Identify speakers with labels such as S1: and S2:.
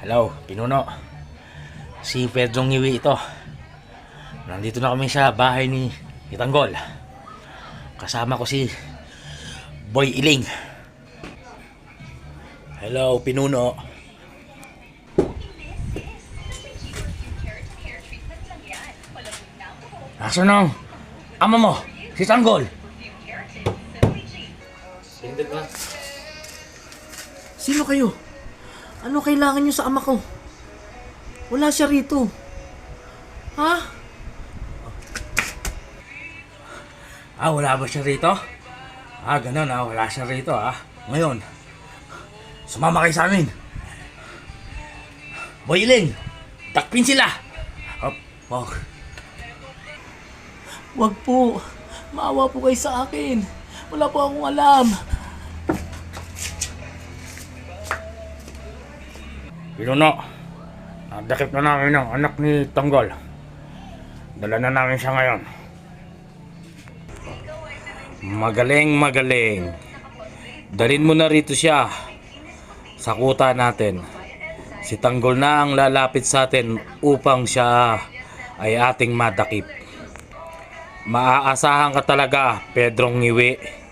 S1: Hello, Pinuno. Si Pedrong Ngiwi ito. Nandito na kami sa bahay ni Tanggol. Kasama ko si Boy Iling. Hello, Pinuno. Nasaan ang ama mo? Si Tanggol.
S2: Sino kayo? Ano kailangan nyo sa ama ko? Wala siya rito. Ha?
S1: Wala ba siya rito? Ganun wala siya rito Ngayon, sumama kayo sa amin. Boy Iling, takpin sila. Oh.
S2: Wag po. Maawa po kayo sa akin. Wala po akong alam.
S1: Pinuno, nadakip na namin ang anak ni Tanggol. Dala na namin siya ngayon. Magaling. Dalhin mo na rito siya sa kuta natin. Si Tanggol na ang lalapit sa atin upang siya ay ating madakip. Maaasahan ka talaga, Pedrong Ngiwi.